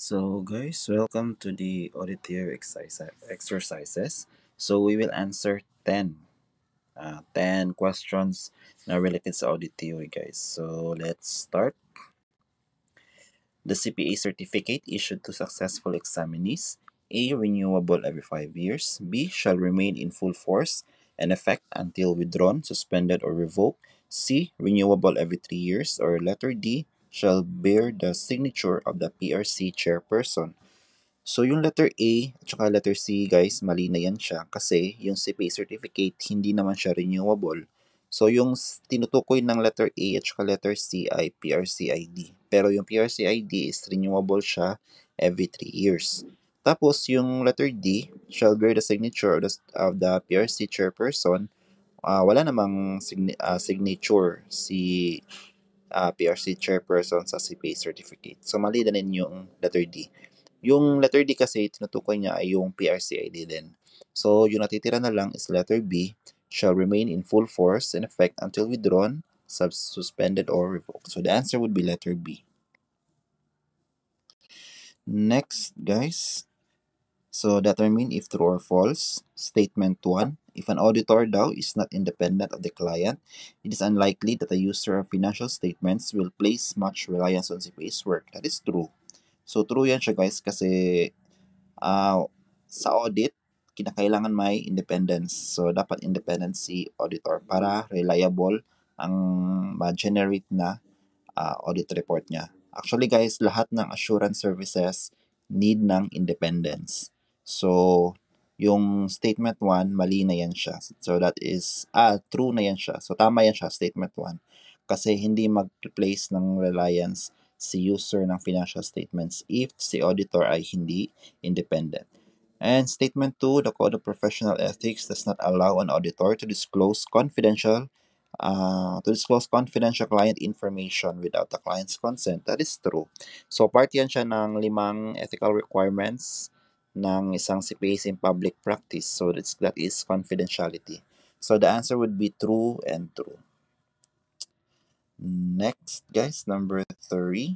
So guys, welcome to the auditory exercises. So we will answer 10 questions na related sa auditory guys. So let's start. The CPA certificate issued to successful examinees. A. Renewable every 5 years. B. Shall remain in full force and effect until withdrawn, suspended, or revoked. C. Renewable every 3 years. Or letter D. Shall bear the signature of the PRC chairperson. So, yung letter A at saka letter C, guys, mali na yan siya kasi yung CPA certificate, hindi naman siya renewable. So, yung tinutukoy ng letter A at saka letter C ay PRCID. Pero yung PRCID is renewable siya every 3 years. Tapos, yung letter D, shall bear the signature of the PRC chairperson. Wala namang signature si PRC chairperson sa CPA certificate. So, mali na rin yung letter D. Yung letter D kasi, tinutukoy niya ay yung PRCID din. So, yung natitira na lang is letter B, shall remain in full force and effect until withdrawn, suspended, or revoked. So, the answer would be letter B. Next, guys. So, determine if true or false. Statement 1. If an auditor daw is not independent of the client, it is unlikely that a user of financial statements will place much reliance on CPA's work. That is true. So, true yan siya guys kasi sa audit, kinakailangan may independence. So, dapat independent si auditor para reliable ang ma-generate na audit report niya. Actually guys, lahat ng assurance services need ng independence. So, yung statement 1, mali na yan siya. So, that is, true na yan siya. So, tama yan siya, statement 1. Kasi hindi mag-place ng reliance si user ng financial statements if si auditor ay hindi independent. And statement 2, the Code of Professional Ethics does not allow an auditor to disclose confidential client information without the client's consent. That is true. So, part yan siya ng 5 ethical requirements ng isang CPA in public practice. So, that is confidentiality. So, the answer would be true and true. Next, guys, number 3.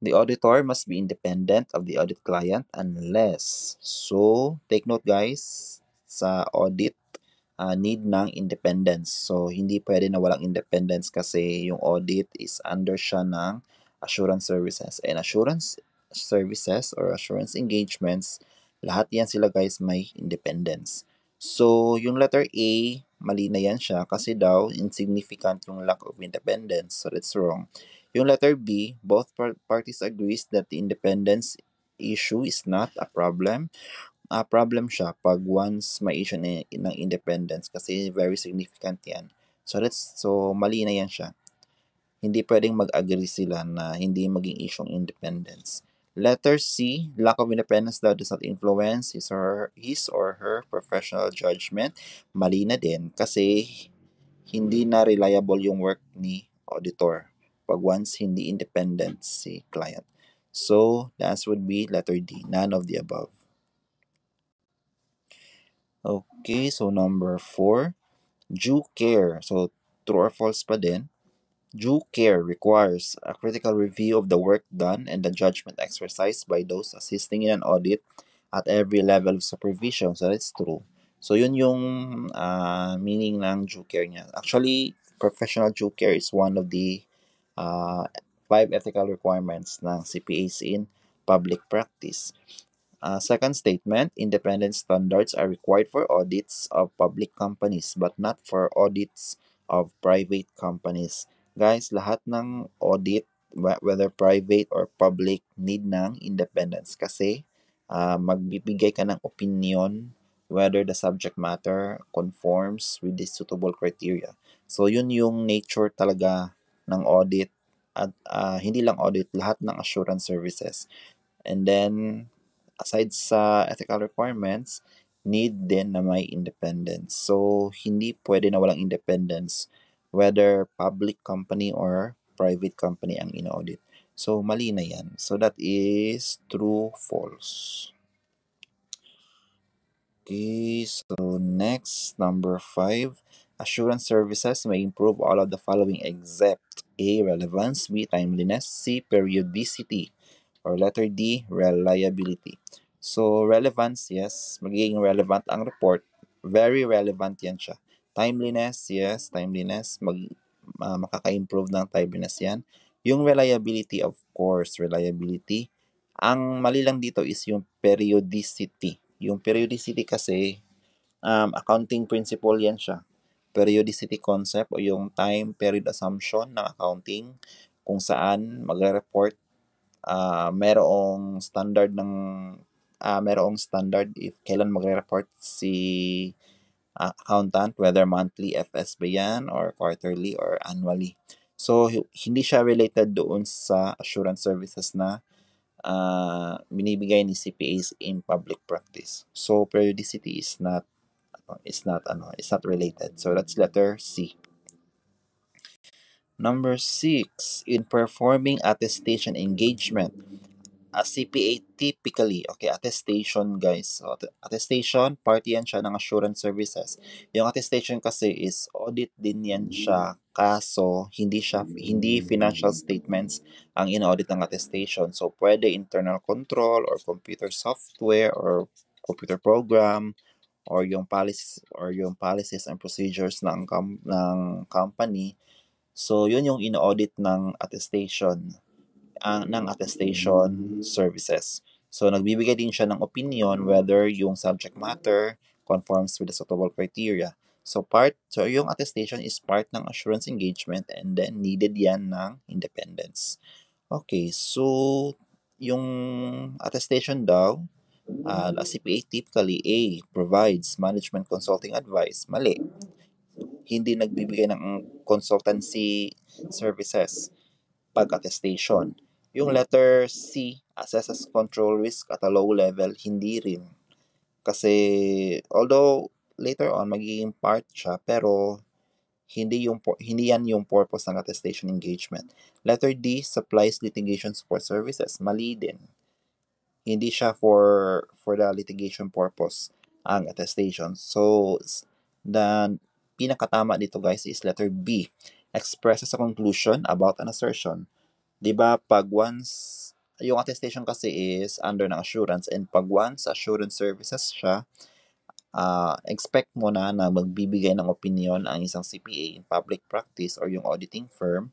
The auditor must be independent of the audit client unless. So, take note guys, sa audit, need ng independence. So, hindi pwede na walang independence kasi yung audit is under siya ng assurance services. And assurance services or assurance engagements, lahat yan sila guys may independence. So, yung letter A, mali na yan siya kasi daw insignificant yung lack of independence. So, that's wrong. Yung letter B, both parties agrees that the independence issue is not a problem. Problem siya pag once may issue ng independence kasi very significant yan. So mali na yan siya. Hindi pwedeng mag-agree sila na hindi maging issue ng independence. Letter C, lack of independence daw does not influence his or her professional judgment. Mali na din kasi hindi na reliable yung work ni auditor pag once hindi independent si client. So, the answer would be letter D, none of the above. Okay, so number 4, due care. So, true or false pa din. Due care requires a critical review of the work done and the judgment exercised by those assisting in an audit at every level of supervision. So, that's true. So, yun yung meaning ng due care niya. Actually, professional due care is one of the 5 ethical requirements ng CPAs in public practice. Second statement, independent standards are required for audits of public companies but not for audits of private companies. Guys, lahat ng audit, whether private or public, need ng independence kasi magbibigay ka ng opinion whether the subject matter conforms with the suitable criteria. So, yun yung nature talaga ng audit at hindi lang audit, lahat ng assurance services. And then, aside sa ethical requirements, need din na may independence. So, hindi pwede na walang independence whether public company or private company ang in-audit. So, mali na yan. So, that is true, false. Okay, so next, number 5. Assurance services may improve all of the following except A. Relevance, B. Timeliness, C. Periodicity, Or letter D, reliability. So, relevance, yes, magiging relevant ang report. Very relevant yan siya. Timeliness, yes, timeliness. Makaka-improve ng timeliness yan. Yung reliability, of course, reliability. Ang mali lang dito is yung periodicity. Yung periodicity kasi, accounting principle yan siya. Periodicity concept o yung time period assumption ng accounting kung saan magre-report merong standard if kailan magre-report si accountant, whether monthly FS ba yan or quarterly or annually. So, hindi siya related doon sa assurance services na binibigay ni CPAs in public practice. So, periodicity is not related. So, that's letter C. Number 6, in performing attestation engagement, a CPA typically, okay, attestation guys. So, attestation, party yan siya ng assurance services. Yung attestation kasi is audit din yan siya. Kaso, hindi financial statements ang in-audit ng attestation. So, pwede internal control or computer software or computer program or yung policies and procedures ng company. So, yun yung in-audit ng attestation services. So, nagbibigay din siya ng opinion whether yung subject matter conforms with the suitable criteria. So yung attestation is part ng assurance engagement and then needed yan ng independence. Okay, so yung attestation daw, the CPA typically A, provides management consulting advice. Mali. Hindi nagbibigay ng consultancy services pag-attestation. Yung letter C, assesses control risk at a low level, hindi rin. Kasi, although later on magiging part siya, pero hindi yan yung purpose ng attestation engagement. Letter D, supplies litigation support services, mali din. Hindi siya for the litigation purpose ang attestation. So, the pinakatama dito guys is letter B, expresses a conclusion about an assertion. 'Di ba pag once yung attestation kasi is under ng assurance and pag once assurance services siya, expect mo na magbibigay ng opinion ang isang CPA in public practice or yung auditing firm,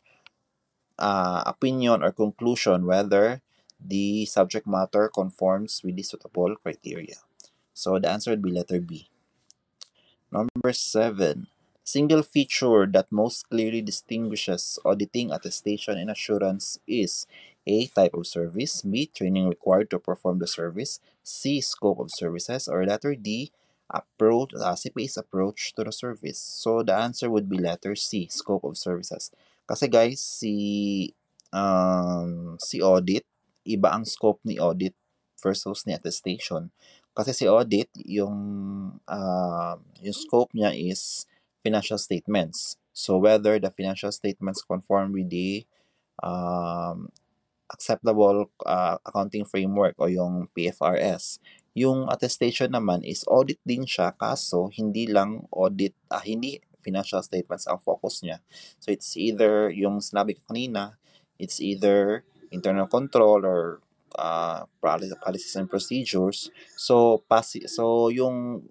opinion or conclusion whether the subject matter conforms with the suitable criteria. So the answer would be letter B. Number 7, single feature that most clearly distinguishes auditing, attestation, and assurance is A. Type of service, B. Training required to perform the service, C. Scope of services, or letter D. CPA's approach to the service. So the answer would be letter C. Scope of services. Kasi guys, si audit, iba ang scope ni audit versus ni attestation. Kasi si audit, yung scope niya is financial statements. So whether the financial statements conform with the um, acceptable accounting framework o yung PFRS. Yung attestation naman is audit din siya kaso hindi lang hindi financial statements ang focus niya. So it's either yung sinabi ko kanina, it's either internal control or policies and procedures. So yung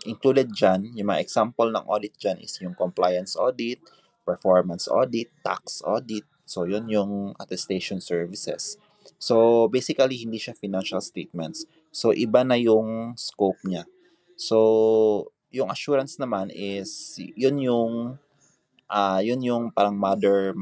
included dyan, yung mga example ng audit dyan is yung compliance audit, performance audit, tax audit. So, yun yung attestation services. So, basically, hindi siya financial statements. So, iba na yung scope niya. So, yung assurance naman is, yun yung parang mother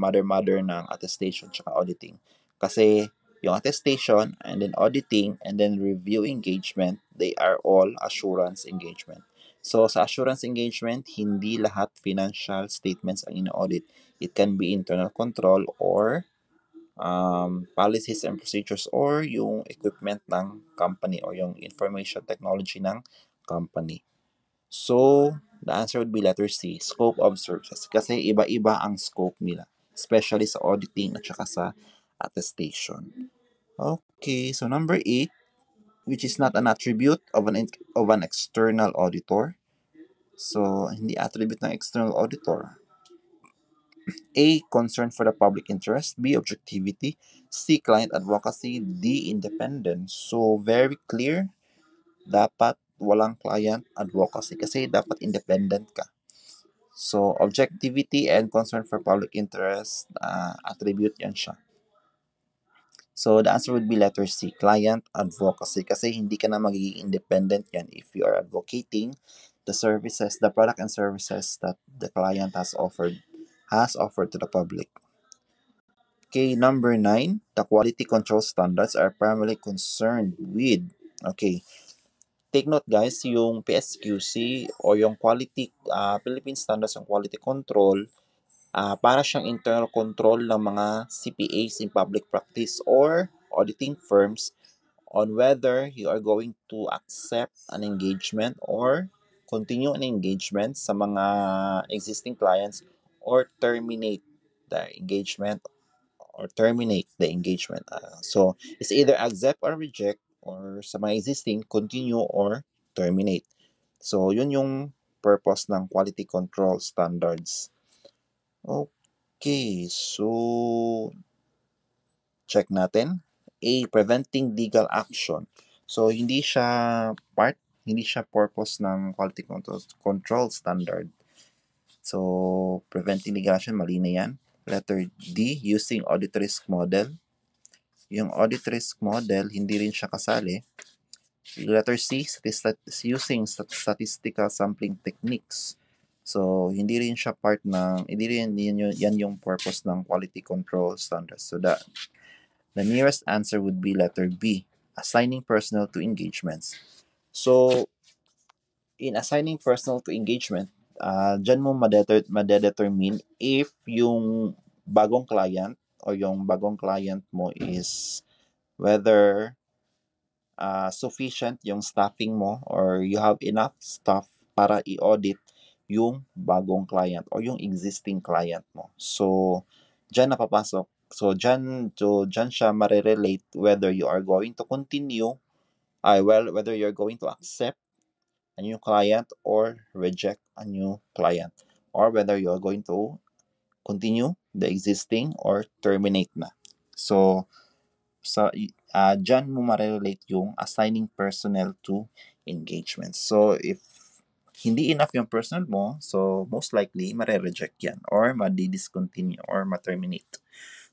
ng attestation tsaka auditing. Kasi, yung attestation, and then auditing, and then review engagement, they are all assurance engagement. So, sa assurance engagement, hindi lahat financial statements ang ina-audit. It can be internal control or policies and procedures or yung equipment ng company or yung information technology ng company. So, the answer would be letter C, scope of services. Kasi iba-iba ang scope nila, especially sa auditing at saka sa attestation. Okay, so number 8, which is not an attribute of an external auditor. So, hindi attribute ng external auditor. A. Concern for the public interest. B. Objectivity. C. Client advocacy. D. Independence. So, very clear. Dapat walang client advocacy kasi dapat independent ka. So, objectivity and concern for public interest, attribute yan siya. So, the answer would be letter C, client advocacy. Kasi hindi ka na magiging independent yan if you are advocating the services, the product and services that the client has offered to the public. Okay, number 9, the quality control standards are primarily concerned with, okay, take note guys, yung PSQC o yung quality, Philippine Standards on Quality Control, para siyang internal control ng mga CPAs in public practice or auditing firms on whether you are going to accept an engagement or continue an engagement sa mga existing clients or terminate the engagement so, it's either accept or reject or sa mga existing, continue or terminate. So, yun yung purpose ng quality control standards. Okay, so check natin. A. Preventing legal action. So, hindi siya purpose ng quality control standard. So, preventing legal action, mali na yan. Letter D. Using audit risk model. Yung audit risk model, hindi rin siya kasali. Letter C, using statistical sampling techniques. So, hindi rin yan yung purpose ng quality control standards. So, the nearest answer would be letter B, assigning personnel to engagements. So, in assigning personnel to engagement, dyan mo madedetermine if yung bagong client o yung bagong client mo is whether sufficient yung staffing mo or you have enough staff para i-audit yung bagong client or yung existing client mo. So, dyan napapasok. So, dyan siya marirelate whether you are going to continue, whether you're going to accept a new client or reject a new client, or whether you are going to continue the existing or terminate na. So, dyan mo ma-relate yung assigning personnel to engagements. So, if hindi enough yung personnel mo, so most likely, mare-reject yan or madi-discontinue or ma-terminate.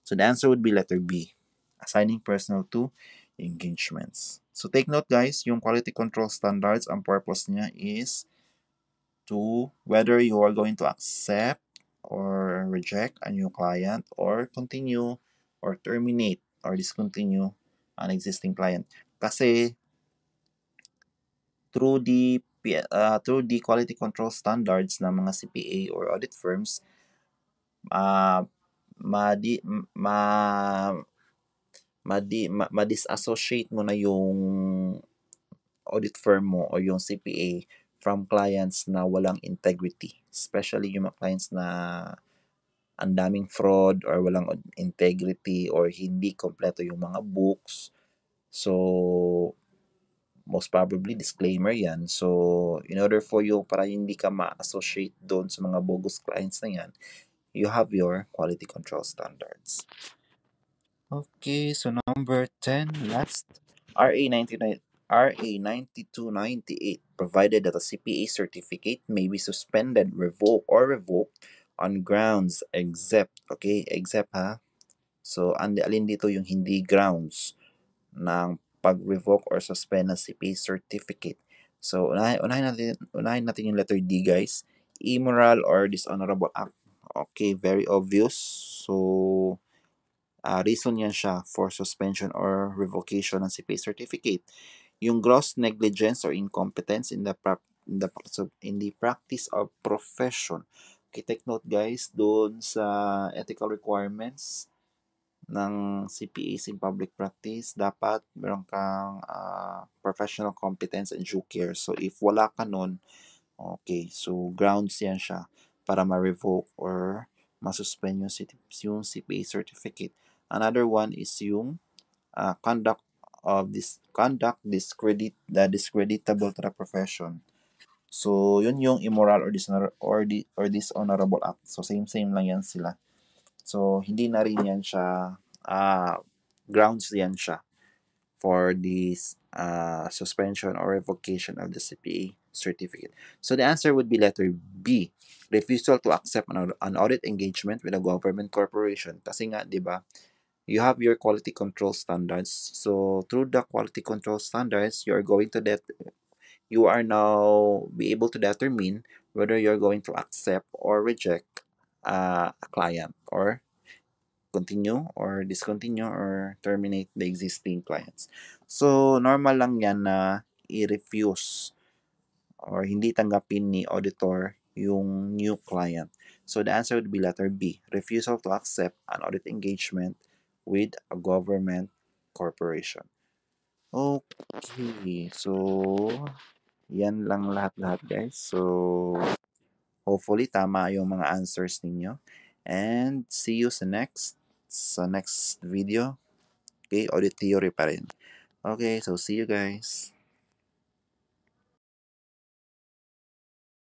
So, the answer would be letter B, assigning personnel to engagements. So, take note guys, yung quality control standards, ang purpose niya is to whether you are going to accept or reject a new client or continue or terminate or discontinue an existing client. Kasi through the quality control standards ng mga CPA or audit firms, uh, madi ma ma-disassociate mo na yung audit firm mo o yung CPA from clients na walang integrity. Especially yung mga clients na ang daming fraud or walang integrity or hindi kompleto yung mga books. So, most probably disclaimer yan. So, in order for you para hindi ka ma-associate doon sa mga bogus clients na yan, you have your quality control standards. Okay, so number 10, last, RA 99 RA 9298 provided that a CPA certificate may be suspended, revoked on grounds except ha. So, alin dito yung hindi grounds ng pag-revoke or suspend ng CPA certificate. So, unahin natin yung letter D, guys. Immoral or dishonorable act. Okay, very obvious. So, reason yan siya for suspension or revocation ng CPA certificate. Yung gross negligence or incompetence in the practice of profession. Okay, take note guys, doon sa ethical requirements ng CPAs in public practice, dapat meron kang professional competence and due care. So, if wala ka nun, okay, so grounds yan siya para ma-revoke or ma-suspend yung CPA certificate. Another one is yung conduct discreditable to the profession. So, yun yung immoral or dishonorable act. So, same lang yan sila. So, hindi na rin yan siya, grounds yan siya for this suspension or revocation of the CPA certificate. So, the answer would be letter B, refusal to accept an audit engagement with a government corporation. Kasi nga, di ba, you have your quality control standards. So, through the quality control standards, you are now be able to determine whether you're going to accept or reject a client, or continue or discontinue or terminate the existing clients. So, normal lang yan na i-refuse or hindi tanggapin ni auditor yung new client. So, the answer would be letter B, refusal to accept an audit engagement with a government corporation. Okay, so yan lang lahat-lahat guys. So, hopefully tama yung mga answers ninyo. And see you sa next video. Okay, audit theory pa rin. Okay, so see you guys.